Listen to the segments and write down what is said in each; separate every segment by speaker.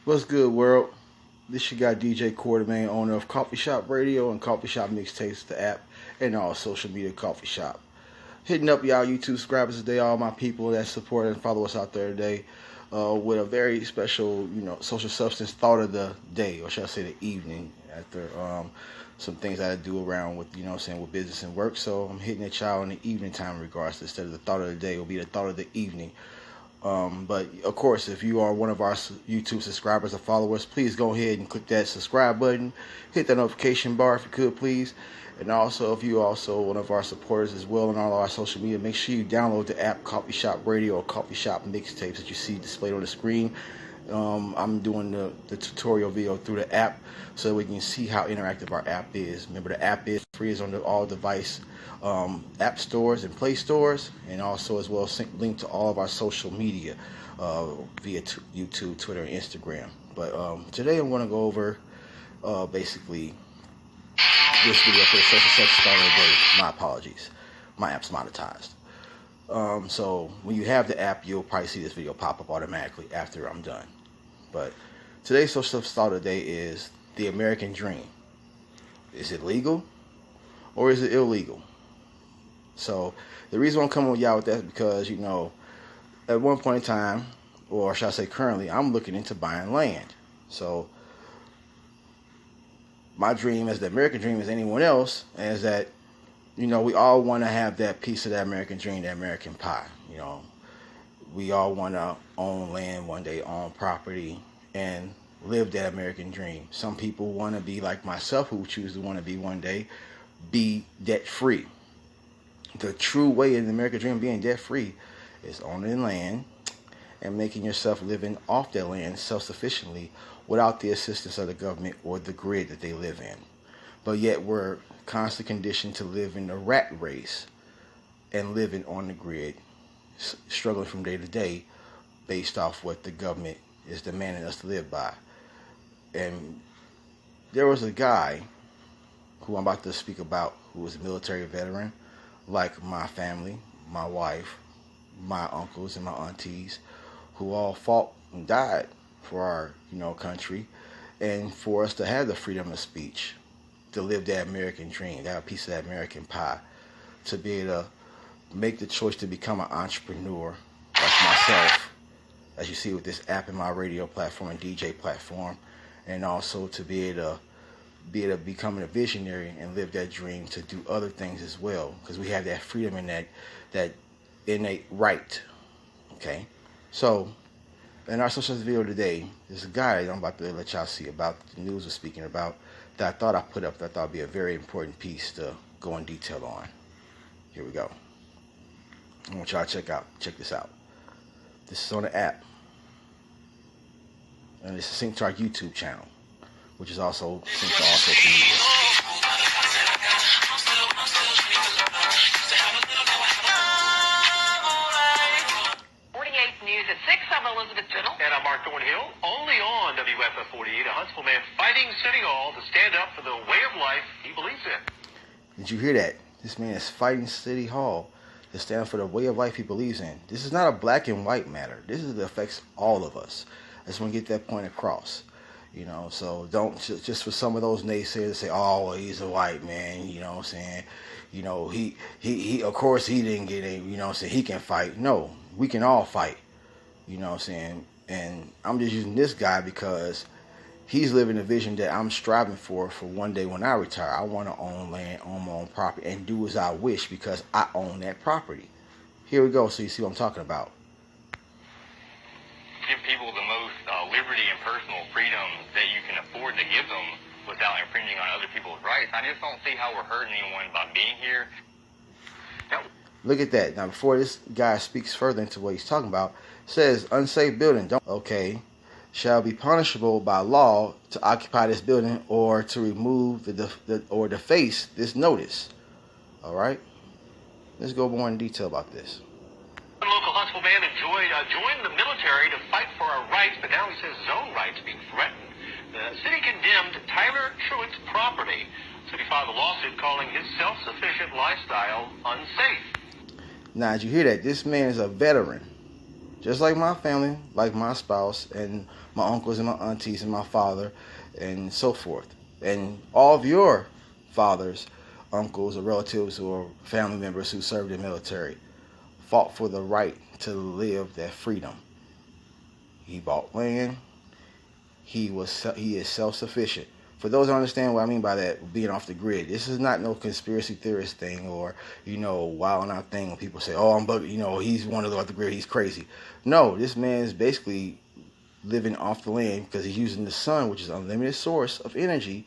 Speaker 1: What's good, world? This your guy DJ Quartermain, owner of Coffee Shop Radio and Coffee Shop Mixtapes, the app, and all social media coffee shop. Hitting up y'all YouTube subscribers today, all my people that support and follow us out there today, with a very special, social substance thought of the day, or should I say the evening, after some things I do around with, with business and work. So I'm hitting at y'all in the evening time in regards to, instead of the thought of the day, it will be the thought of the evening. But of course, if you are one of our YouTube subscribers or followers, please go ahead and click that subscribe button, hit that notification bar if you could, please. And also, if you are also one of our supporters as well on all our social media, make sure you download the app Coffee Shop Radio or Coffee Shop Mixtapes that you see displayed on the screen. I'm doing the tutorial video through the app so we can see how interactive our app is. Remember, the app is free, is on all device app stores and play stores, and also as well linked to all of our social media via YouTube, Twitter, and Instagram. But today I'm going to go over basically this video for the social section start of the day. My apologies, my app's monetized. So when you have the app, you'll probably see this video pop up automatically after I'm done. But today's social start of the day is the American dream. Is it legal or is it illegal? So the reason I'm coming with y'all with that is because, at one point in time, or should I say currently, I'm looking into buying land. So my dream, as the American dream as anyone else, is that, we all want to have that piece of that American dream, that American pie. We all want to own land one day, own property, and live that American dream. Some people want to be like myself, who choose to want to be one day, be debt free. The true way in the American dream being debt free is owning land and making yourself living off that land self-sufficiently without the assistance of the government or the grid that they live in. But yet we're constantly conditioned to live in the rat race and living on the grid, struggling from day to day based off what the government is demanding us to live by. And there was a guy who I'm about to speak about who was a military veteran, like my family, my wife, my uncles and my aunties, who all fought and died for our country, and for us to have the freedom of speech, to live that American dream, that piece of that American pie, to be able to make the choice to become an entrepreneur like myself, as you see with this app and my radio platform and DJ platform, and also to be able to become a visionary and live that dream to do other things as well, because we have that freedom and that innate right. Okay, so in our social video today, there's a guy that I'm about to let y'all see about the news we're speaking about that I thought I put up that I thought would be a very important piece to go in detail on. Here we go. I want y'all to check this out. This is on the app, and it's synced to our YouTube channel, which is also synced to all social media.
Speaker 2: News at 6. I'm Elizabeth Biddle.
Speaker 3: And I'm Mark Thornhill. Only on WFF 48, a Huntsville man fighting City Hall to stand up for the way of life he believes in.
Speaker 1: Did you hear that? This man is fighting City Hall to stand for the way of life he believes in. This is not a black and white matter. This is, it affects all of us. I just want to get that point across. So don't just for some of those naysayers that say, oh, well, he's a white man, he of course he didn't get it, he can fight. No, we can all fight. And I'm just using this guy because he's living a vision that I'm striving for one day when I retire. I want to own land, own my own property, and do as I wish because I own that property. Here we go, so you see what I'm talking about.
Speaker 4: Give people the most liberty and personal freedom that you can afford to give them without infringing on other people's rights. I just don't see how we're hurting anyone by being here. Now,
Speaker 1: look at that. Now, before this guy speaks further into what he's talking about, it says unsafe building. Shall be punishable by law to occupy this building or to remove or deface this notice. All right. Let's go more in detail about this.
Speaker 3: A local Huntsville man joined the military to fight for our rights, but now he says his own rights being threatened. The city condemned Tyler Truitt's property. The city filed a lawsuit calling his self-sufficient
Speaker 1: Now, did you hear that? This man is a veteran. Just like my family, like my spouse, and my uncles and my aunties and my father, and so forth. And all of your fathers, uncles, or relatives or family members who served in the military fought for the right to live that freedom. He bought land. He is self-sufficient. For those who understand what I mean by that, being off the grid, this is not no conspiracy theorist thing or, wilding out thing when people say, oh, I'm bugging, he's one of the off the grid, he's crazy. No, this man is basically living off the land because he's using the sun, which is an unlimited source of energy.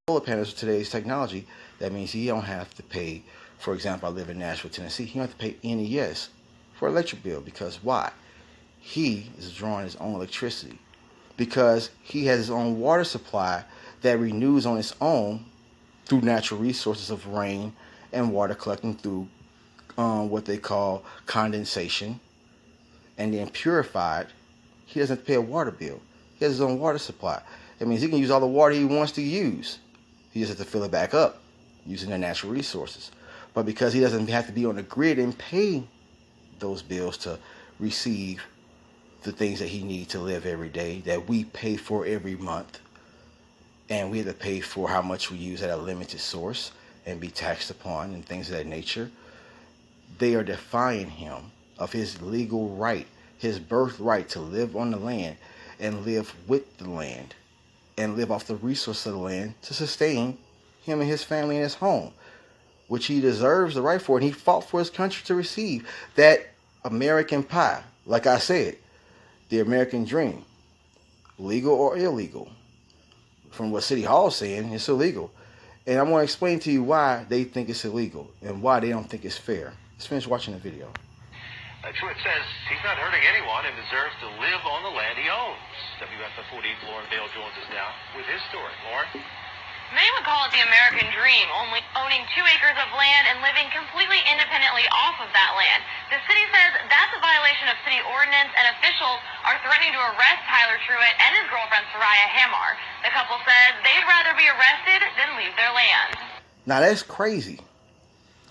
Speaker 1: Solar panels with today's technology. That means he don't have to pay. For example, I live in Nashville, Tennessee. He don't have to pay NES for electric bill because why? He is drawing his own electricity because he has his own water supply that renews on its own through natural resources of rain and water collecting through what they call condensation and then purified. He doesn't have to pay a water bill. He has his own water supply. That means he can use all the water he wants to use. He just has to fill it back up using the natural resources. But because he doesn't have to be on the grid and pay those bills to receive the things that he needs to live every day that we pay for every month, and we have to pay for how much we use at a limited source and be taxed upon and things of that nature, they are defying him of his legal right, his birthright to live on the land and live with the land and live off the resources of the land to sustain him and his family and his home, which he deserves the right for, and he fought for his country to receive that American pie. Like I said, the American dream, legal or illegal. From what City Hall is saying, it's illegal. And I'm going to explain to you why they think it's illegal and why they don't think it's fair. Let's finish watching the video.
Speaker 3: Truitt says he's not hurting anyone and deserves to live on the land he owns. WFF 48's Lauren Bale joins us now with his story. Lauren?
Speaker 2: Many would call it the American dream, only owning 2 acres of land and living completely independently off of that land. The city says that's a violation of city ordinance, and officials are threatening to arrest Tyler Truitt and his girlfriend Soraya Hamar. The couple says they'd rather be arrested than leave their land.
Speaker 1: Now that's crazy.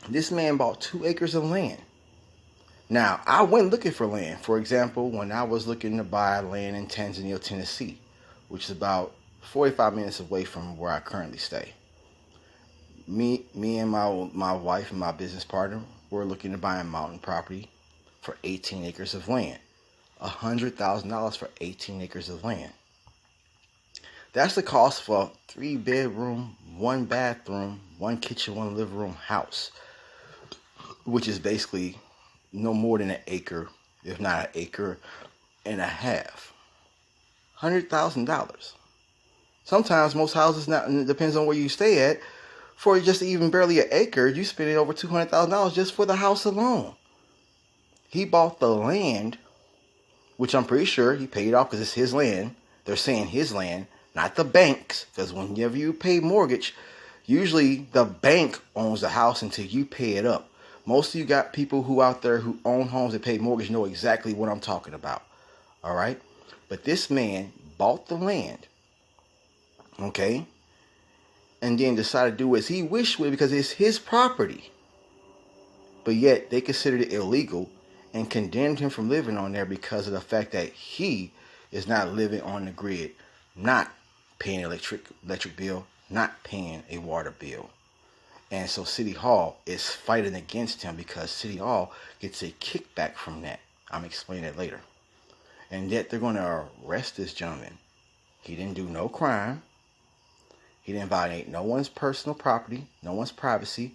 Speaker 1: This man bought 2 acres of land. Now, I went looking for land. For example, when I was looking to buy land in Tanzania, Tennessee, which is about 45 minutes away from where I currently stay. Me and my wife and my business partner were looking to buy a mountain property for 18 acres of land. $100,000 for 18 acres of land. That's the cost for a 3-bedroom, 1 bathroom, 1 kitchen, 1 living room house, which is basically no more than an acre, if not an acre and a half. $100,000. Sometimes most houses, now it depends on where you stay at, for just even barely an acre, you spending over $200,000 just for the house alone. He bought the land, which I'm pretty sure he paid off because it's his land. They're saying his land, not the bank's, because whenever you pay mortgage, usually the bank owns the house until you pay it up. Most of you got people who out there who own homes and pay mortgage know exactly what I'm talking about. All right? But this man bought the land, okay, and then decided to do as he wished with it because it's his property. But yet they considered it illegal and condemned him from living on there because of the fact that he is not living on the grid, not paying an electric bill, not paying a water bill. And so City Hall is fighting against him because City Hall gets a kickback from that. I'm explaining that later. And yet they're going to arrest this gentleman. He didn't do no crime. He didn't violate no one's personal property, no one's privacy.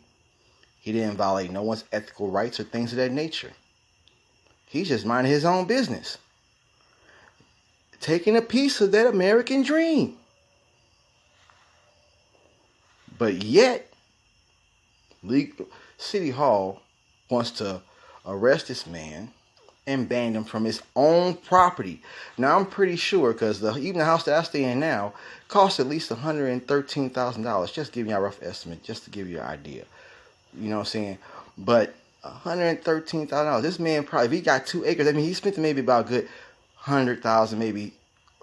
Speaker 1: He didn't violate no one's ethical rights or things of that nature. He's just minding his own business, taking a piece of that American dream. But yet, City Hall wants to arrest this man and ban him from his own property. Now, I'm pretty sure, because even the house that I stay in now costs at least $113,000. Just giving you a rough estimate, just to give you an idea. You know what I'm saying? But $113,000. This man probably, if he got 2 acres, I mean, he spent maybe about a good $100,000, maybe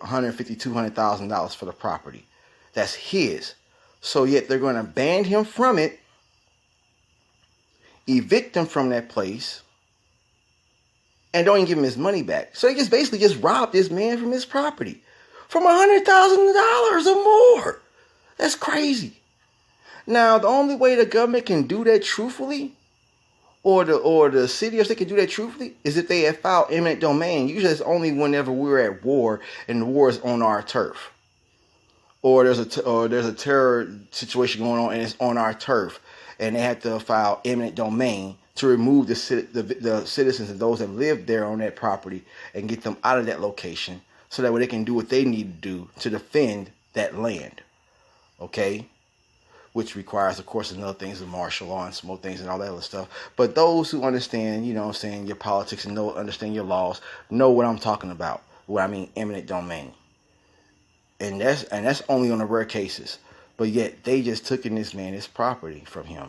Speaker 1: $150,000, $200,000 for the property. That's his. So yet they're going to ban him from it evict him from that place, and don't even give him his money back. So they just basically just robbed this man from his property from $100,000 or more. That's crazy. Now, the only way the government can do that truthfully, or the city, if they can do that truthfully, is if they have filed eminent domain. Usually it's only whenever we're at war and the war is on our turf, or there's a terror situation going on and it's on our turf, and they have to file eminent domain to remove the citizens and those that live there on that property and get them out of that location, so that way they can do what they need to do to defend that land. Okay? Which requires, of course, another things of martial law and some more things and all that other stuff. But those who understand, you know what I'm saying, your politics and understand your laws, know what I'm talking about. What I mean, eminent domain. And that's only on the rare cases. But yet, they just took in this man his property from him.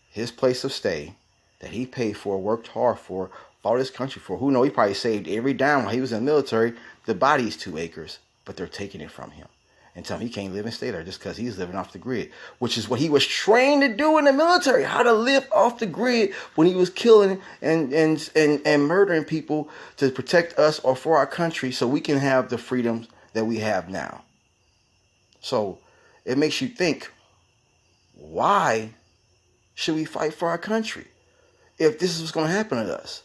Speaker 1: His place of stay that he paid for, worked hard for, fought his country for. Who knows, he probably saved every dime while he was in the military. The body's 2 acres, but they're taking it from him and tell him he can't live and stay there just because he's living off the grid, which is what he was trained to do in the military, how to live off the grid when he was killing and murdering people to protect us or for our country so we can have the freedoms that we have now. So it makes you think, why should we fight for our country if this is what's going to happen to us?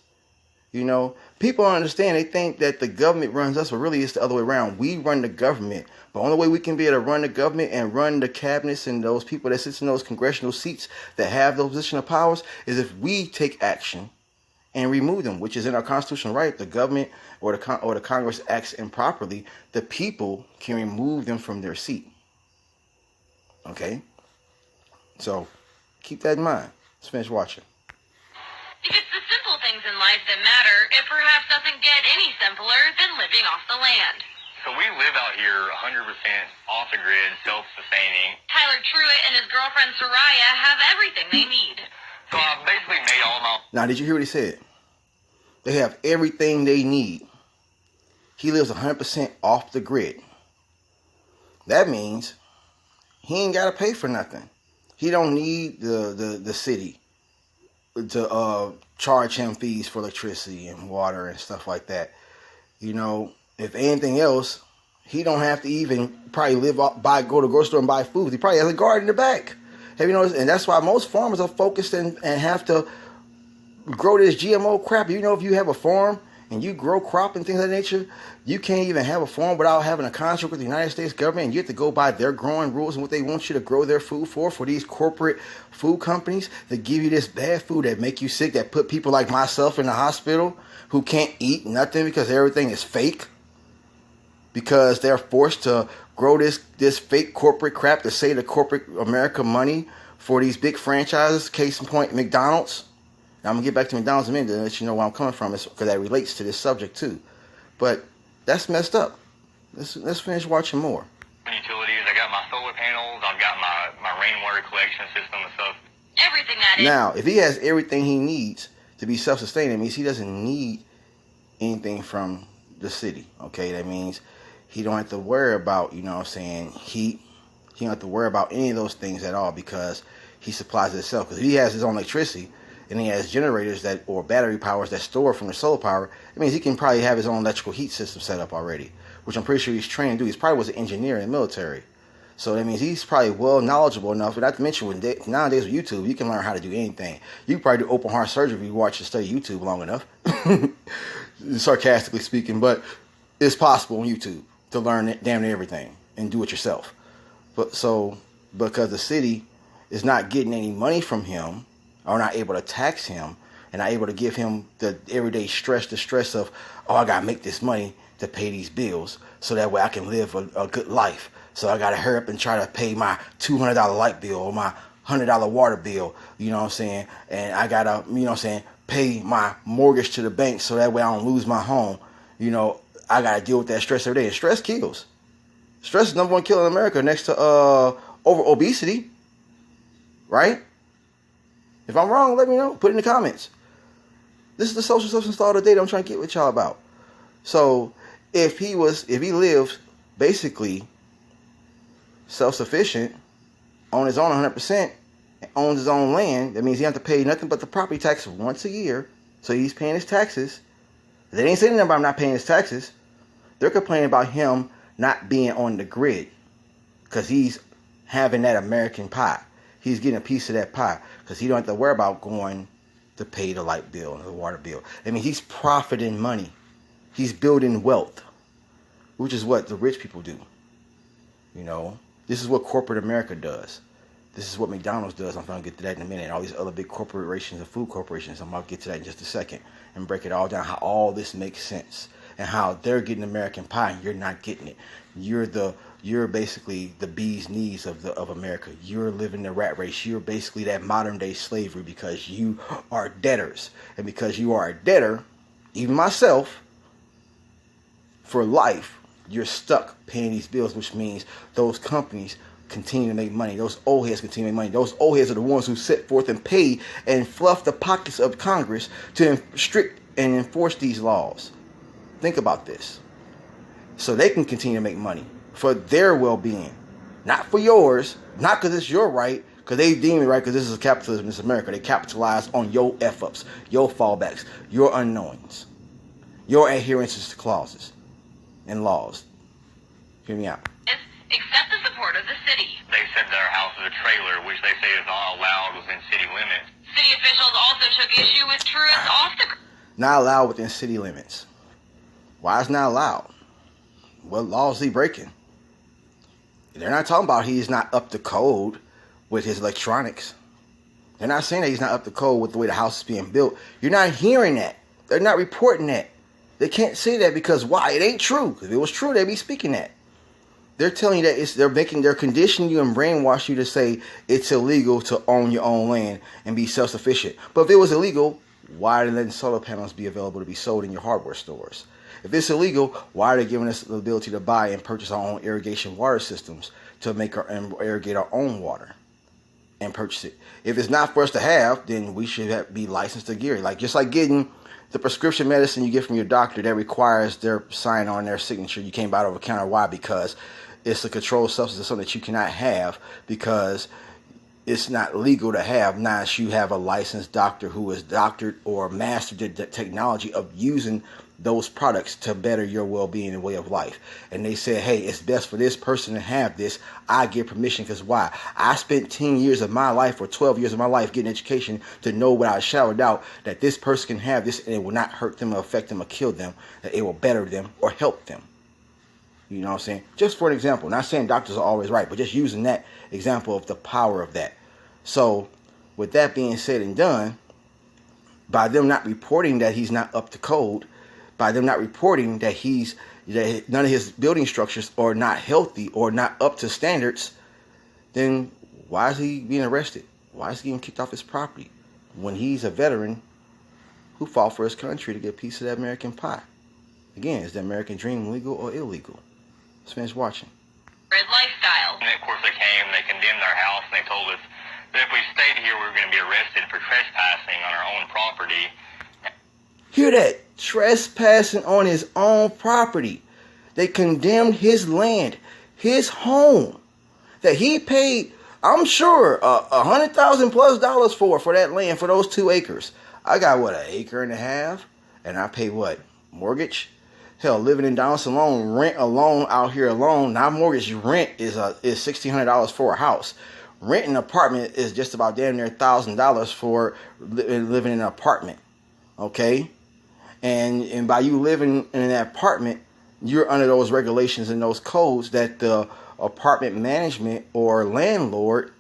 Speaker 1: You know, people don't understand. They think that the government runs us, but really it's the other way around. We run the government. The only way we can be able to run the government and run the cabinets and those people that sit in those congressional seats that have those positional powers is if we take action and remove them, which is in our constitutional right. The government or the Congress acts improperly, the people can remove them from their seat. Okay? So keep that in mind. Let's finish watching.
Speaker 2: If it's the simple things in life that matter, it perhaps doesn't get any simpler than living off the land.
Speaker 4: So we live out here 100% off the grid, self-sustaining.
Speaker 2: Tyler Truitt and his girlfriend Soraya have everything they need.
Speaker 4: So I basically made all my...
Speaker 1: Now, did you hear what he said? They have everything they need. He lives 100% off the grid. That means he ain't got to pay for nothing. He don't need the city to charge him fees for electricity and water and stuff like that. You know, if anything else, he don't have to even probably go to the grocery store and buy food. He probably has a garden in the back. Have you noticed? And that's why most farmers are focused and have to grow this GMO crap. You know, if you have a farm and you grow crop and things of that nature, you can't even have a farm without having a contract with the United States government, and you have to go by their growing rules and what they want you to grow their food for these corporate food companies that give you this bad food that make you sick, that put people like myself in the hospital who can't eat nothing because everything is fake, because they're forced to grow this fake corporate crap to save the corporate America money for these big franchises. Case in point, McDonald's. Now, I'm going to get back to McDonald's in a minute to let you know where I'm coming from, because that relates to this subject too. But that's messed up. Let's finish watching more.
Speaker 4: Utilities, I got my solar panels, I've got my rainwater collection system and stuff.
Speaker 2: Everything that is.
Speaker 1: Now, if he has everything he needs to be self-sustaining, it means he doesn't need anything from the city. Okay, that means he don't have to worry about, you know what I'm saying, heat. He don't have to worry about any of those things at all, because he supplies it himself. Because if he has his own electricity, and he has generators or battery powers that store from the solar power, it means he can probably have his own electrical heat system set up already, which I'm pretty sure he's trained to do. He probably was an engineer in the military. So that means he's probably well knowledgeable enough, and not to mention nowadays with YouTube, you can learn how to do anything. You can probably do open heart surgery if you watch and study YouTube long enough, sarcastically speaking, but it's possible on YouTube to learn damn near everything and do it yourself. Because the city is not getting any money from him, or not able to tax him, and not able to give him the everyday stress, the stress of, oh, I got to make this money to pay these bills so that way I can live a good life. So I got to hurry up and try to pay my $200 light bill or my $100 water bill, you know what I'm saying? And I got to, you know what I'm saying, pay my mortgage to the bank so that way I don't lose my home. You know, I got to deal with that stress every day. And stress kills. Stress is the #1 killer in America next to over obesity, right? If I'm wrong, let me know. Put it in the comments. This is the social substance law of the day that I'm trying to get with y'all about. So if he lives basically self-sufficient on his own 100%, and owns his own land, that means he has to pay nothing but the property tax once a year. So he's paying his taxes. They ain't saying nothing about him not paying his taxes. They're complaining about him not being on the grid because he's having that American pie. He's getting a piece of that pie because he don't have to worry about going to pay the light bill and the water bill. I mean, he's profiting money. He's building wealth, which is what the rich people do. You know, this is what corporate America does. This is what McDonald's does. I'm going to get to that in a minute. All these other big corporations and food corporations. I'm going to get to that in just a second and break it all down, how all this makes sense and how they're getting American pie and you're not getting it. You're basically the bee's knees of America. You're living the rat race. You're basically that modern day slavery because you are debtors. And because you are a debtor, even myself, for life, you're stuck paying these bills, which means those companies continue to make money. Those old heads continue to make money. Those old heads are the ones who set forth and pay and fluff the pockets of Congress to restrict and enforce these laws. Think about this. So they can continue to make money for their well-being, not for yours, not because it's your right, because they deem it right because this is capitalism, this is America. They capitalize on your F-ups, your fallbacks, your unknowings, your adherences to clauses and laws. Hear me out.
Speaker 2: Except the support of the city.
Speaker 4: They said their house is a trailer, which they say is not allowed within city limits.
Speaker 2: City officials also took issue with tourists off the...
Speaker 1: Not allowed within city limits. Why is not allowed? What laws is he breaking? They're not talking about he's not up to code with his electronics. They're not saying that he's not up to code with the way the house is being built. You're not hearing that. They're not reporting that. They can't say that because why? It ain't true. If it was true, they'd be speaking that. They're telling you that they're conditioning you and brainwash you to say it's illegal to own your own land and be self-sufficient. But if it was illegal, why are they letting solar panels be available to be sold in your hardware stores? If it's illegal, why are they giving us the ability to buy and purchase our own irrigation water systems to make and irrigate our own water and purchase it? If it's not for us to have, then we should be licensed to gear. Just like getting the prescription medicine you get from your doctor that requires their sign on their signature. You can't buy it over the counter. Why? Because it's a controlled substance, it's something that you cannot have because it's not legal to have unless you have a licensed doctor who is doctored or mastered the technology of using those products to better your well-being and way of life. And they said, hey, it's best for this person to have this. I give permission because why? I spent 10 years of my life or 12 years of my life getting education to know without a shadow of doubt that this person can have this and it will not hurt them or affect them or kill them, that it will better them or help them. You know what I'm saying? Just for an example. Not saying doctors are always right, but just using that example of the power of that. So, with that being said and done, by them not reporting that he's not up to code, by them not reporting that that none of his building structures are not healthy or not up to standards, then why is he being arrested? Why is he getting kicked off his property when he's a veteran who fought for his country to get a piece of that American pie? Again, is the American dream legal or illegal? Finish watching.
Speaker 2: Lifestyle.
Speaker 4: And of course they came, they condemned our house, and they told us that if we stayed here, we were going to be arrested for trespassing on our own property.
Speaker 1: Hear that? Trespassing on his own property. They condemned his land, his home, that he paid, I'm sure, $100,000+ for that land, for those 2 acres. I got, what, 1.5 acres? And I pay what? Mortgage? Hell, living in Dallas alone, rent alone out here alone, not mortgage, rent is $1,600 for a house. Rent an apartment is just about damn near $1,000 for living in an apartment. Okay? And by you living in an apartment, you're under those regulations and those codes that the apartment management or landlord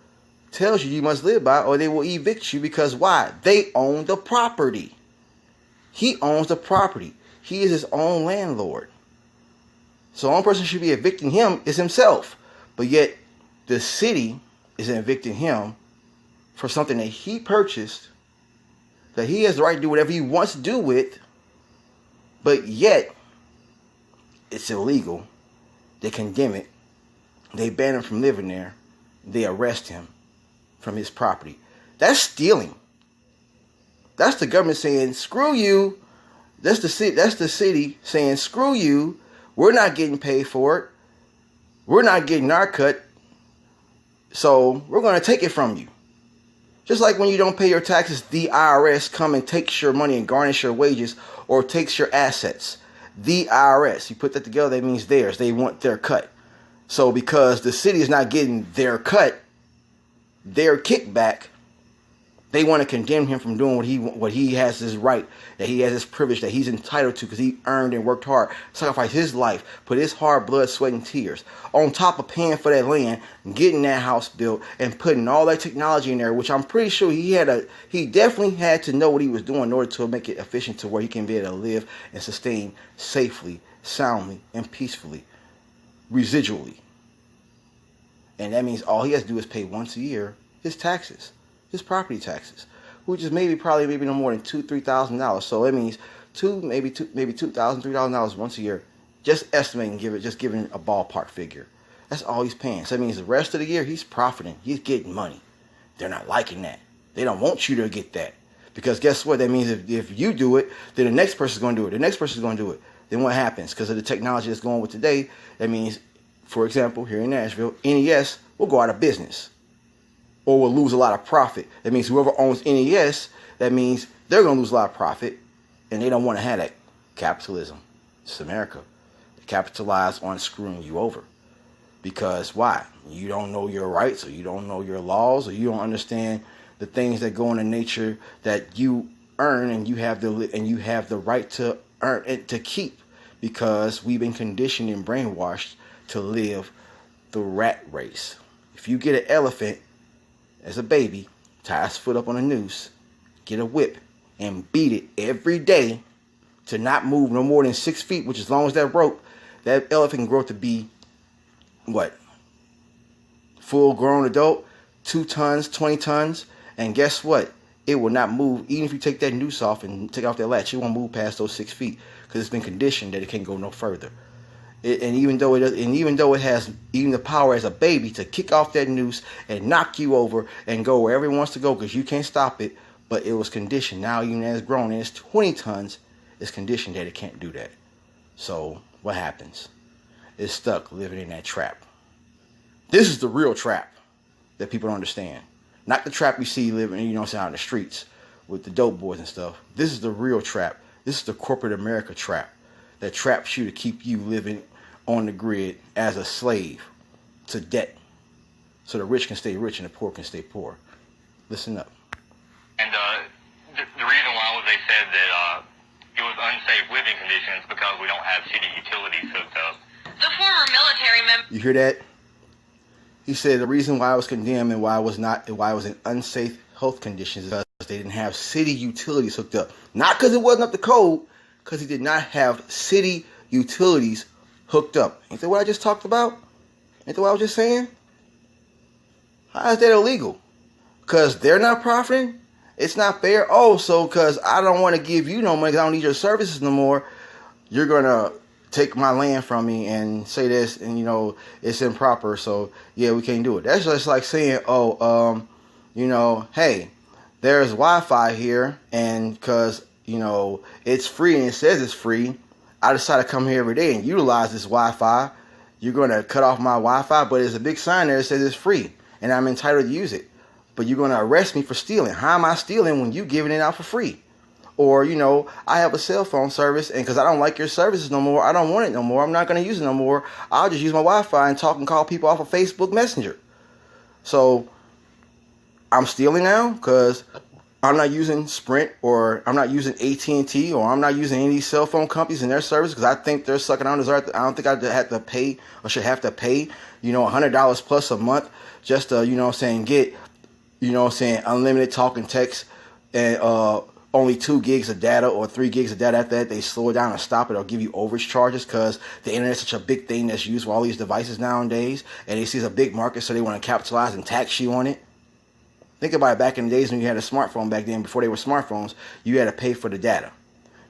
Speaker 1: tells you must live by, or they will evict you because why? They own the property. He owns the property. He is his own landlord. So the only person who should be evicting him is himself. But yet the city is evicting him for something that he purchased, that he has the right to do whatever he wants to do with, but yet it's illegal. They condemn it. They ban him from living there. They arrest him from his property. That's stealing. That's the government saying, screw you. That's the city saying, screw you. We're not getting paid for it. We're not getting our cut. So we're going to take it from you. Just like when you don't pay your taxes, the IRS come and takes your money and garnish your wages or takes your assets. The IRS, you put that together, that means theirs. They want their cut. So because the city is not getting their cut, their kickback, they want to condemn him from doing what he has his right, that he has his privilege, that he's entitled to because he earned and worked hard, sacrificed his life, put his hard blood, sweat, and tears, on top of paying for that land, getting that house built, and putting all that technology in there, which I'm pretty sure he definitely had to know what he was doing in order to make it efficient to where he can be able to live and sustain safely, soundly, and peacefully, residually. And that means all he has to do is pay once a year his taxes. His property taxes, which is maybe no more than $2,000-$3,000. So it means maybe $2,000-$3,000 once a year. Just estimating, giving a ballpark figure. That's all he's paying. So that means the rest of the year he's profiting. He's getting money. They're not liking that. They don't want you to get that, because guess what? That means if you do it, then the next person's going to do it. The next person's going to do it. Then what happens? Because of the technology that's going with today, that means, for example, here in Nashville, NES will go out of business, or will lose a lot of profit. That means whoever owns NES, that means they're going to lose a lot of profit, and they don't want to have that. Capitalism. It's America. They capitalize on screwing you over. Because why? You don't know your rights, or you don't know your laws, or you don't understand the things that go into nature that you earn, and you have the right to earn and to keep, because we've been conditioned and brainwashed to live the rat race. If you get an elephant as a baby, tie his foot up on a noose, get a whip, and beat it every day to not move no more than 6 feet, which as long as that rope, that elephant can grow to be, what? Full grown adult, 2 tons, 20 tons, and guess what? It will not move, even if you take that noose off and take off that latch, it won't move past those 6 feet, because it's been conditioned that it can't go no further. Even though it has even the power as a baby to kick off that noose and knock you over and go wherever it wants to go, because you can't stop it, but it was conditioned. Now, even as grown and it's 20 tons, it's conditioned that it can't do that. So what happens? It's stuck living in that trap. This is the real trap that people don't understand. Not the trap you see living, out in the streets with the dope boys and stuff. This is the real trap. This is the corporate America trap that traps you to keep you living on the grid as a slave to debt, so the rich can stay rich and the poor can stay poor. Listen up.
Speaker 4: And the reason why they said that it was unsafe living conditions because we don't have city utilities hooked up.
Speaker 2: The former military member.
Speaker 1: You hear that? He said the reason why I was condemned and why I was in unsafe health conditions is because they didn't have city utilities hooked up. Not because it wasn't up to code, because he did not have city utilities hooked up. Ain't that what I just talked about? Ain't that what I was just saying? How is that illegal? Because they're not profiting? It's not fair? Oh, so because I don't want to give you no money, because I don't need your services no more, you're going to take my land from me and say this, and, it's improper, so, yeah, we can't do it. That's just like saying, hey, there's Wi-Fi here, and because, it's free and it says it's free, I decide to come here every day and utilize this Wi-Fi. You're going to cut off my Wi-Fi, but there's a big sign there that says it's free, and I'm entitled to use it. But you're going to arrest me for stealing. How am I stealing when you giving it out for free? Or, I have a cell phone service, and because I don't like your services no more, I don't want it no more, I'm not going to use it no more, I'll just use my Wi-Fi and talk and call people off of Facebook Messenger. So, I'm stealing now because I'm not using Sprint, or I'm not using AT&T, or I'm not using any of these cell phone companies and their service because I think they're sucking on this earth. I don't think I have to pay, or should have to pay, $100 plus a month just to, get, unlimited talk and text, and only 2 gigs of data or 3 gigs of data. After that, they slow it down and stop it, or give you overage charges because the internet's such a big thing that's used for all these devices nowadays, and they see it's a big market, so they want to capitalize and tax you on it. Think about it, back in the days when you had a smartphone back then, before they were smartphones, you had to pay for the data.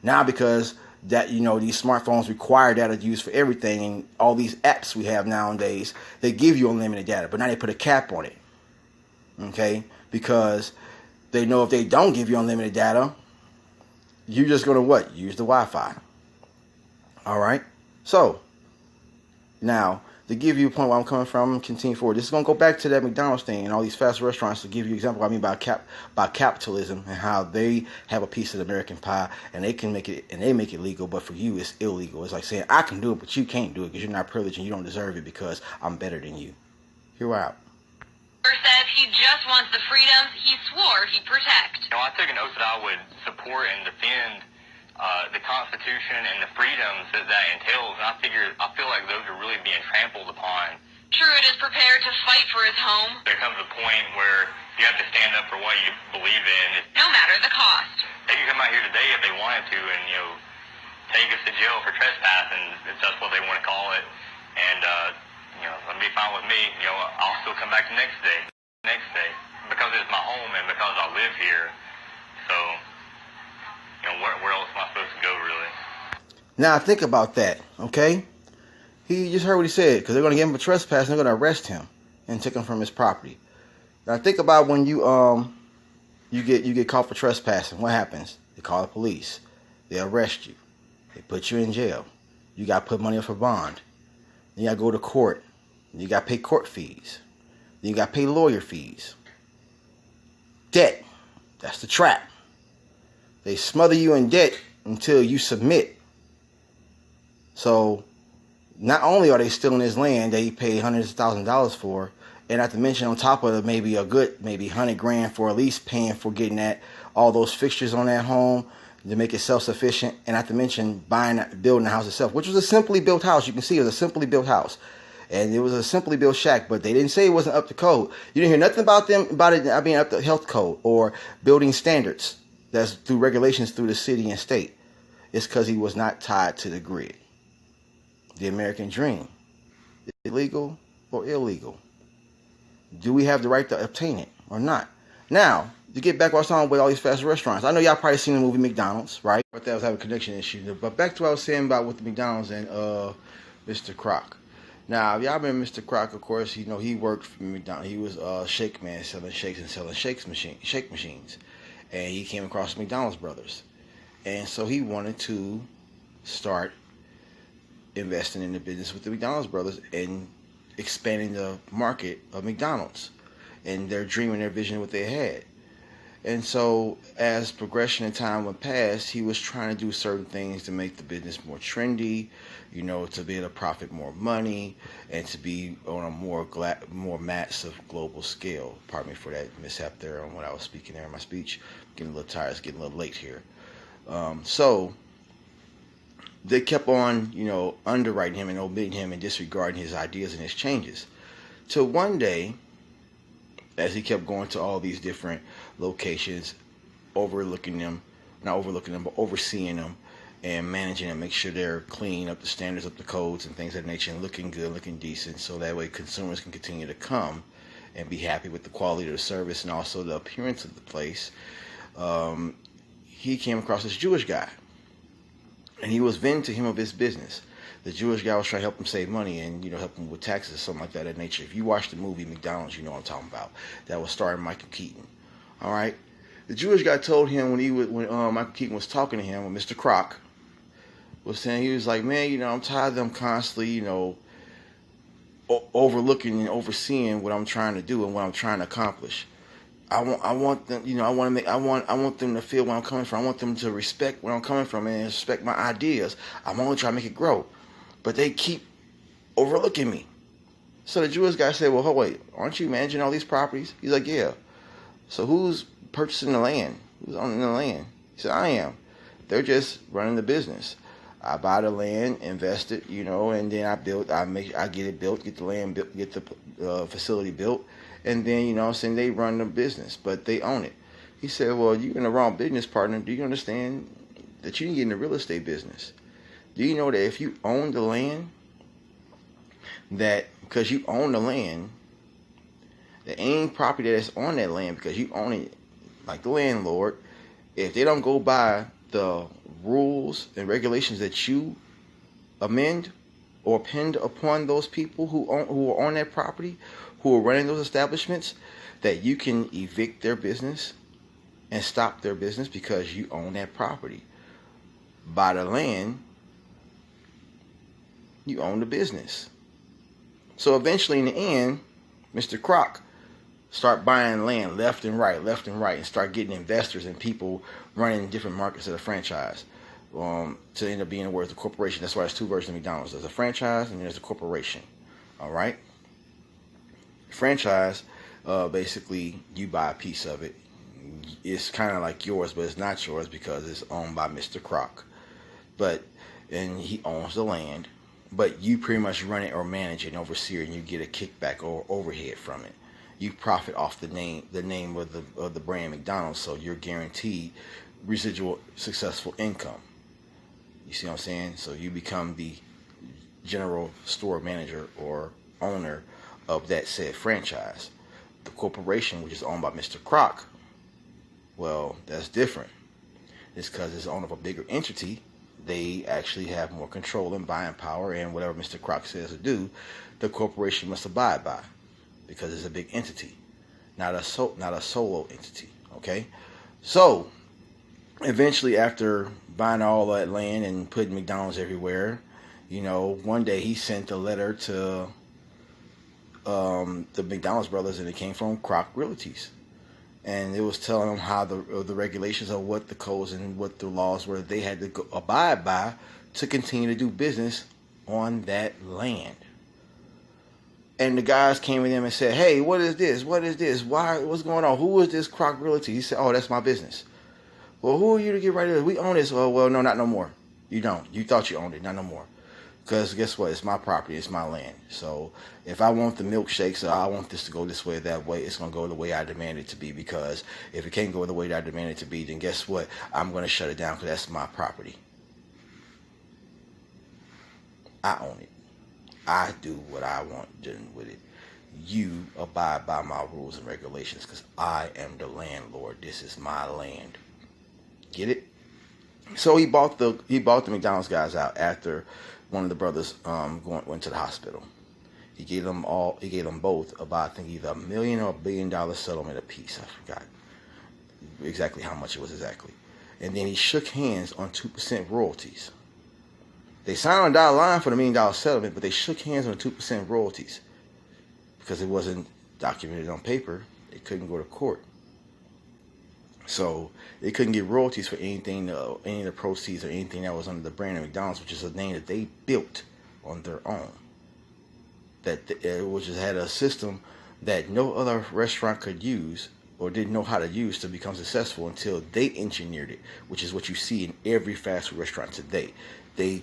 Speaker 1: Now, because that, these smartphones require data to use for everything, and all these apps we have nowadays, they give you unlimited data, but now they put a cap on it. Okay? Because they know if they don't give you unlimited data, you're just going to Use the Wi-Fi. All right? So, now, to give you a point where I'm coming from, continue forward. This is going to go back to that McDonald's thing and all these fast restaurants to give you an example what I mean by capitalism and how they have a piece of the American pie and they can make it and they make it legal, but for you it's illegal. It's like saying I can do it, but you can't do it because you're not privileged and you don't deserve it because I'm better than you. Here we're out.
Speaker 2: Says he just wants the freedoms he swore he'd protect.
Speaker 4: You know, I took an oath that I would support and defend the Constitution and the freedoms that entails, and I feel like those are really being trampled upon.
Speaker 2: Truitt is prepared to fight for his home,
Speaker 4: There comes a point where you have to stand up for what you believe in.
Speaker 2: no matter the cost.
Speaker 4: They can come out here today if they wanted to and, take us to jail for trespassing, if that's what they want to call it. And, it'll be fine with me. I'll still come back the next day, because it's my home and because I live here. So, where else am I supposed to go, really?
Speaker 1: Now think about that, okay? He just heard what he said because they're going to give him a trespass and they're going to arrest him and take him from his property. Now think about when you get caught for trespassing. What happens? They call the police. They arrest you. They put you in jail. You got to put money up for bond. Then you got to go to court. Then you got to pay court fees. Then you got to pay lawyer fees. Debt. That's the trap. They smother you in debt until you submit. So not only are they stealing his land that he paid hundreds of thousands of dollars for, and not to mention on top of it, maybe $100,000 for at least paying for getting all those fixtures on that home to make it self-sufficient, and not to mention building the house itself, which was a simply built house. You can see it was a simply built house. And it was a simply built shack, but they didn't say it wasn't up to code. You didn't hear nothing about it being up to health code or building standards. That's through regulations through the city and state. It's because he was not tied to the grid. The American dream. Is it legal or illegal? Do we have the right to obtain it or not? Now, to get back what I was talking with all these fast restaurants. I know y'all probably seen the movie McDonald's, right? But that was having a connection issue. But back to what I was saying about with the McDonald's and Mr. Kroc. Now, y'all remember Mr. Kroc, of course, he worked for McDonald's. He was a shake man selling shakes and selling shake machines. And he came across McDonald's brothers. And so he wanted to start investing in the business with the McDonald's brothers and expanding the market of McDonald's and their dream and their vision of what they had. And so as progression and time went past, he was trying to do certain things to make the business more trendy, to be able to profit more money and to be on a more massive global scale. Pardon me for that mishap there on what I was speaking there in my speech. Getting a little tired, it's getting a little late here. So they kept on, underwriting him and omitting him and disregarding his ideas and his changes. Till one day, as he kept going to all these different locations, overseeing them and managing them, make sure they're clean, up to standards, up to codes and things of that nature, and looking good, looking decent, so that way consumers can continue to come and be happy with the quality of the service and also the appearance of the place. He came across this Jewish guy, and he was venting to him of his business. The Jewish guy was trying to help him save money and, help him with taxes or something like that nature. If you watch the movie McDonald's, you know what I'm talking about. That was starring Michael Keaton. All right. The Jewish guy told him when Michael Keaton was talking to him, when Mr. Kroc was saying, he was like, man, I'm tired of them constantly, overlooking and overseeing what I'm trying to do and what I'm trying to accomplish. I want them, I want them to feel where I'm coming from. I want them to respect where I'm coming from and respect my ideas. I'm only trying to make it grow. But they keep overlooking me. So the Jewish guy said, well, wait, aren't you managing all these properties? He's like, yeah. So who's purchasing the land? Who's owning the land? He said, I am. They're just running the business. I buy the land, invest it, and then I get it built, get the land built, get the facility built, and then, they run the business, but they own it. He said, well, you're in the wrong business, partner. Do you understand that you didn't get in the real estate business? Do you know that if you own the land, that because you own the land, that any property that's on that land, because you own it like the landlord, if they don't go by the rules and regulations that you amend or pinned upon those people who are on that property, who are running those establishments, that you can evict their business and stop their business because you own that property. By the land, you own the business. So eventually, in the end, Mr. Kroc start buying land left and right, and start getting investors and people running different markets of the franchise to end up being the words of corporation. That's why there's two versions of McDonald's. There's a franchise and there's a corporation. All right? Franchise, basically, you buy a piece of it. It's kind of like yours, but it's not yours because it's owned by Mr. Kroc. And he owns the land, but you pretty much run it or manage it and oversee it, and you get a kickback or overhead from it. You profit off the name of the brand McDonald's, so you're guaranteed residual successful income. You see what I'm saying? So you become the general store manager or owner of that said franchise. The corporation, which is owned by Mr. Kroc, well, that's different. It's because it's owned of a bigger entity. They actually have more control and buying power, and whatever Mr. Kroc says to do, the corporation must abide by, because it's a big entity, not a solo entity. Okay, so eventually, after buying all that land and putting McDonald's everywhere, one day he sent a letter to the McDonald's brothers, and it came from Kroc Realties. And it was telling them how the regulations of what the codes and what the laws were they had to abide by to continue to do business on that land. And the guys came to them and said, "Hey, what is this? What is this? What's going on? Who is this Kroc Realty?" He said, "Oh, that's my business." "Well, who are you to get right there? We own this." "Oh, well, no, not no more. You don't. You thought you owned it, not no more. Because guess what? It's my property. It's my land. So if I want the milkshakes, or I want this to go this way or that way, it's going to go the way I demand it to be. Because if it can't go the way that I demand it to be, then guess what? I'm going to shut it down because that's my property. I own it. I do what I want done with it. You abide by my rules and regulations because I am the landlord. This is my land." Get it? So he bought the McDonald's guys out after one of the brothers went to the hospital. He gave them both about, I think, either $1 million or $1 billion settlement apiece. I forgot exactly how much it was exactly. And then he shook hands on 2% royalties. They signed on a dotted line for the $1 million settlement, but they shook hands on 2% royalties because it wasn't documented on paper. It couldn't go to court. So they couldn't get royalties for anything, any of the proceeds or anything that was under the brand of McDonald's, which is a name that they built on their own. Which had a system that no other restaurant could use or didn't know how to use to become successful until they engineered it, which is what you see in every fast food restaurant today. They,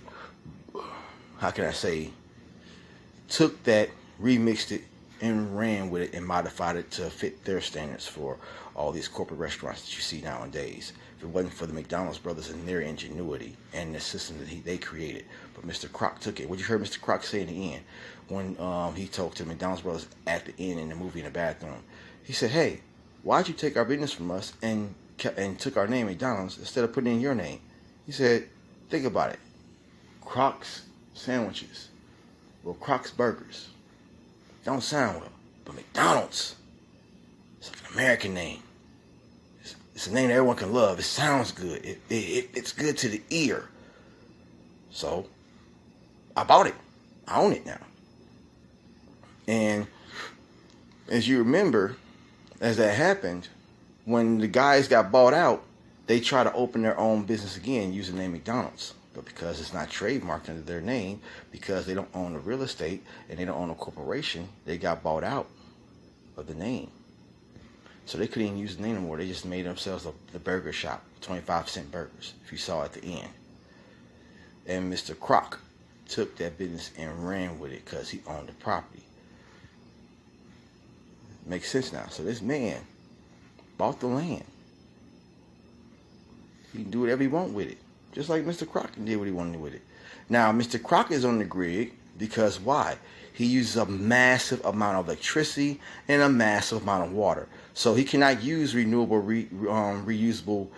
Speaker 1: took that, remixed it, and ran with it and modified it to fit their standards for all these corporate restaurants that you see nowadays. If it wasn't for the McDonald's brothers and their ingenuity and the system that they created. But Mr. Kroc took it. What you heard Mr. Kroc say in the end when he talked to the McDonald's brothers at the end in the movie in the bathroom. He said, "Hey, why'd you take our business from us and took our name McDonald's instead of putting in your name?" He said, "Think about it. Kroc's sandwiches or Kroc's burgers don't sound well, but McDonald's, it's like an American name. It's a name that everyone can love. It sounds good. It's good to the ear. So I bought it. I own it now." And as you remember, as that happened, when the guys got bought out, they tried to open their own business again using the name McDonald's. But because it's not trademarked under their name, because they don't own the real estate and they don't own a corporation, they got bought out of the name. So they couldn't even use the name anymore. They just made themselves the burger shop, 25-cent burgers, if you saw at the end. And Mr. Kroc took that business and ran with it because he owned the property. Makes sense now. So this man bought the land. He can do whatever he wants with it. Just like Mr. Kroc did what he wanted with it. Now, Mr. Kroc is on the grid because why? He uses a massive amount of electricity and a massive amount of water. So he cannot use renewable, reusable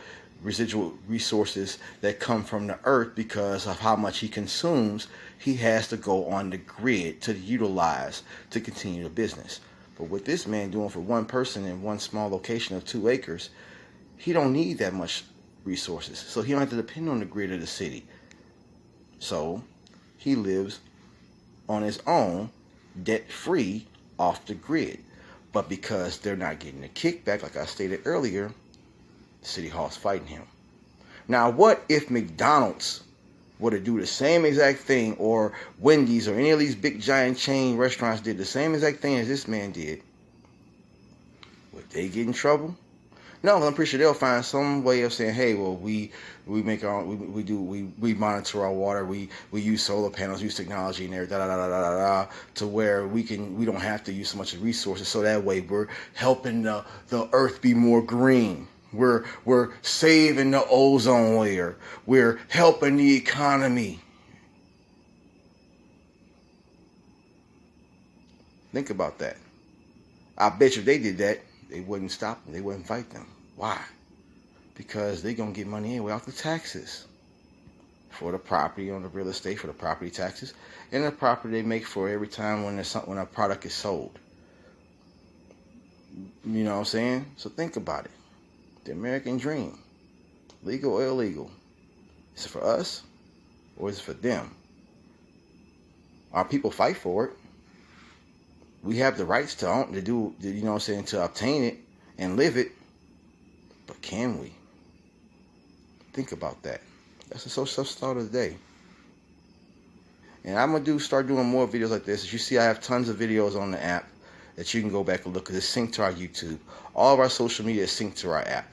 Speaker 1: residual resources that come from the earth because of how much he consumes. He has to go on the grid to utilize to continue the business. But what this man doing for one person in one small location of 2 acres, he don't need that much resources. So he don't have to depend on the grid of the city. So he lives on his own debt-free off the grid. But because they're not getting a kickback, like I stated earlier, City Hall's fighting him. Now, what if McDonald's were to do the same exact thing, or Wendy's, or any of these big giant chain restaurants did the same exact thing as this man did? Would they get in trouble? No, I'm pretty sure they'll find some way of saying, hey, well, we make our own, we monitor our water, we use solar panels, use technology and everything, to where we don't have to use so much resources, so that way we're helping the earth be more green. We're saving the ozone layer. We're helping the economy. Think about that. I bet you if they did that, they wouldn't stop them. They wouldn't fight them. Why? Because they're going to get money anyway off the taxes. For the property on the real estate, for the property taxes, and the property they make for every time when a product is sold. You know what I'm saying? So think about it. The American dream, legal or illegal, is it for us or is it for them? Our people fight for it. We have the rights to do, you know what I'm saying, to obtain it and live it. But can we? Think about that. That's the social start of the day. And I'm going to start doing more videos like this. As you see, I have tons of videos on the app that you can go back and look at. It's synced to our YouTube. All of our social media is synced to our app.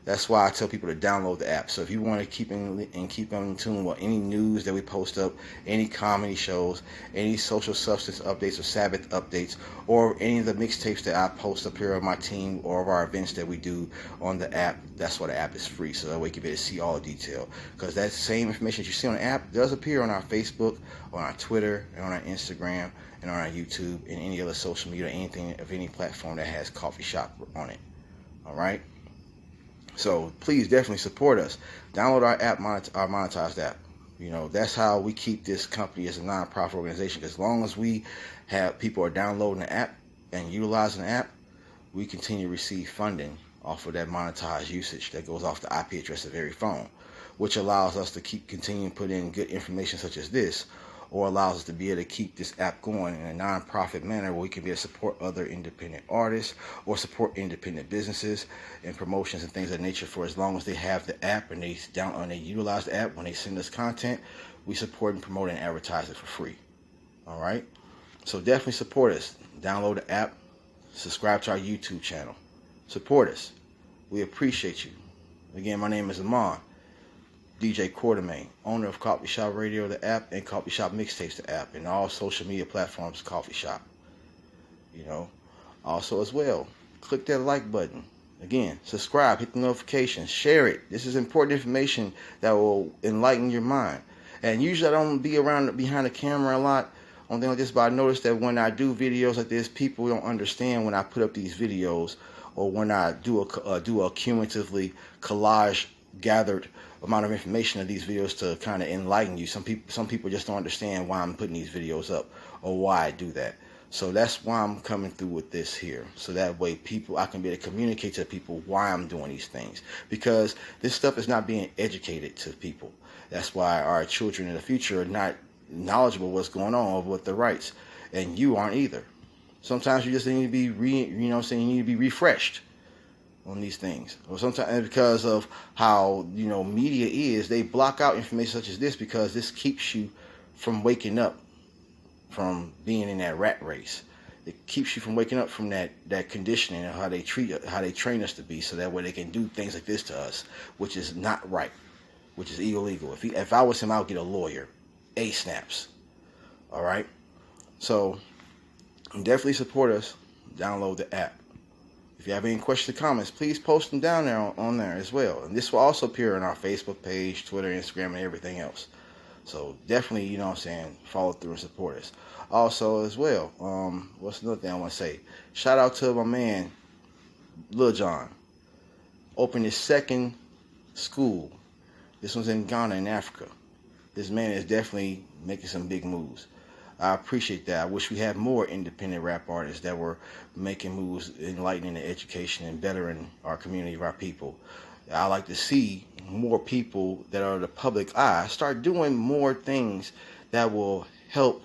Speaker 1: That's why I tell people to download the app. So if you want to keep in tune with any news that we post up, any comedy shows, any social substance updates or Sabbath updates, or any of the mixtapes that I post up here on my team or of our events that we do on the app, that's why the app is free. So that way you can be able to see all the detail. Because that same information that you see on the app does appear on our Facebook, on our Twitter, and on our Instagram, and on our YouTube, and any other social media, anything of any platform that has Coughfee Shop on it. All right? So please definitely support us. Download our app, our monetized app. You know, that's how we keep this company as a non-profit organization. As long as we have people are downloading the app and utilizing the app, we continue to receive funding off of that monetized usage that goes off the IP address of every phone, which allows us to keep continuing to put in good information such as this, or allows us to be able to keep this app going in a non-profit manner where we can be able to support other independent artists or support independent businesses and promotions and things of that nature. For as long as they have the app and they utilize the app, when they send us content, we support and promote and advertise it for free. All right? So definitely support us. Download the app. Subscribe to our YouTube channel. Support us. We appreciate you. Again, my name is Amon, DJ Quartermain, owner of Coughfee Shop Radio, the app, and Coughfee Shop Mixtapes, the app, and all social media platforms, Coughfee Shop. You know, also as well, click that like button. Again, subscribe, hit the notifications, share it. This is important information that will enlighten your mind. And usually I don't be around behind the camera a lot on things like this, but I noticed that when I do videos like this, people don't understand when I put up these videos, or when I do a cumulatively collage gathered amount of information of these videos to kind of enlighten you. Some people just don't understand why I'm putting these videos up or why I do that. So that's why I'm coming through with this here. So that way I can be able to communicate to people why I'm doing these things. Because this stuff is not being educated to people. That's why our children in the future are not knowledgeable what's going on with their rights. And you aren't either. Sometimes you just need to be you need to be refreshed on these things. Or sometimes because of how, media is, they block out information such as this because this keeps you from waking up from being in that rat race. It keeps you from waking up from that conditioning and how they train us to be, so that way they can do things like this to us, which is not right, which is illegal. If I was him, I would get a lawyer. snaps. All right? So definitely support us. Download the app. If you have any questions or comments, please post them down there on there as well. And this will also appear on our Facebook page, Twitter, Instagram, and everything else. So definitely, follow through and support us. Also, as well, what's another thing I want to say? Shout out to my man, Lil John. Opened his second school. This one's in Ghana, in Africa. This man is definitely making some big moves. I appreciate that. I wish we had more independent rap artists that were making moves, enlightening the education and bettering our community, our people. I like to see more people that are the public eye start doing more things that will help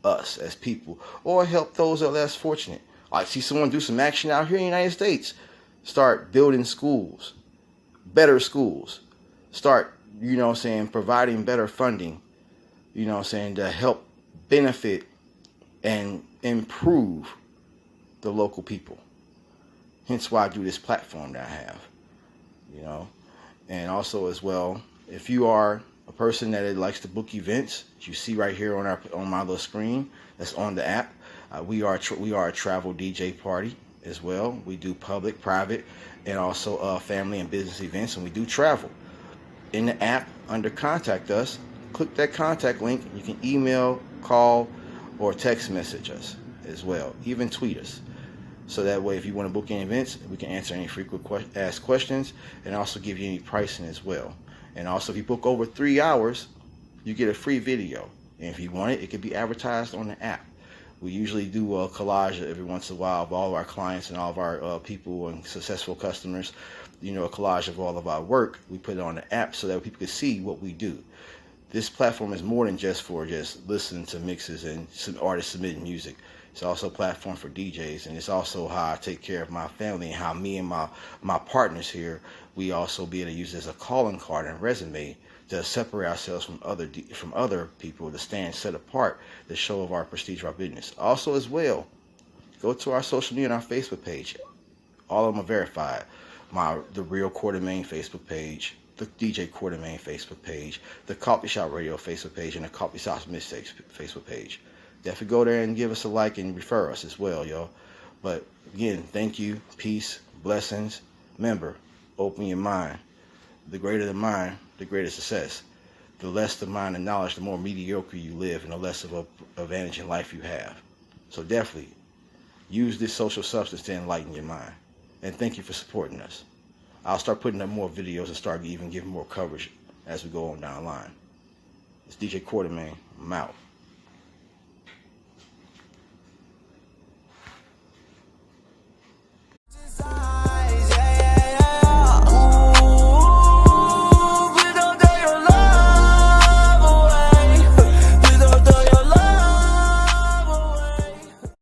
Speaker 1: us as people, or help those that are less fortunate. Like, see someone do some action out here in the United States. Start building schools, better schools. Start, providing better funding, to help benefit and improve the local people. Hence why I do this platform that I have, And also as well, if you are a person that likes to book events, as you see right here on my little screen that's on the app, we are a travel DJ party as well. We do public, private, and also family and business events, and we do travel. In the app, under Contact Us, click that contact link. You can email, call, or text message us as well. Even tweet us. So that way, if you want to book any events, we can answer any frequent asked questions and also give you any pricing as well. And also, if you book over 3 hours, you get a free video. And if you want it, it can be advertised on the app. We usually do a collage every once in a while of all of our clients and all of our people and successful customers. A collage of all of our work. We put it on the app so that people can see what we do. This platform is more than just for listening to mixes and some artists submitting music. It's also a platform for DJs, and it's also how I take care of my family and how me and my partners here, we also be able to use it as a calling card and resume to separate ourselves from other people, to stand set apart, the show of our prestige of our business. Also as well, go to our social media and our Facebook page. All of them are verified. The Real Quartermain Facebook page, the DJ Quartermain Facebook page, the Coffee Shop Radio Facebook page, and the Coffee Shop Mistakes Facebook page. Definitely go there and give us a like and refer us as well, y'all. But again, thank you, peace, blessings. Remember, open your mind. The greater the mind, the greater success. The less the mind and knowledge, the more mediocre you live, and the less of an advantage in life you have. So definitely use this social substance to enlighten your mind. And thank you for supporting us. I'll start putting up more videos and start even giving more coverage as we go on down the line. It's DJ Quartermain. I'm out.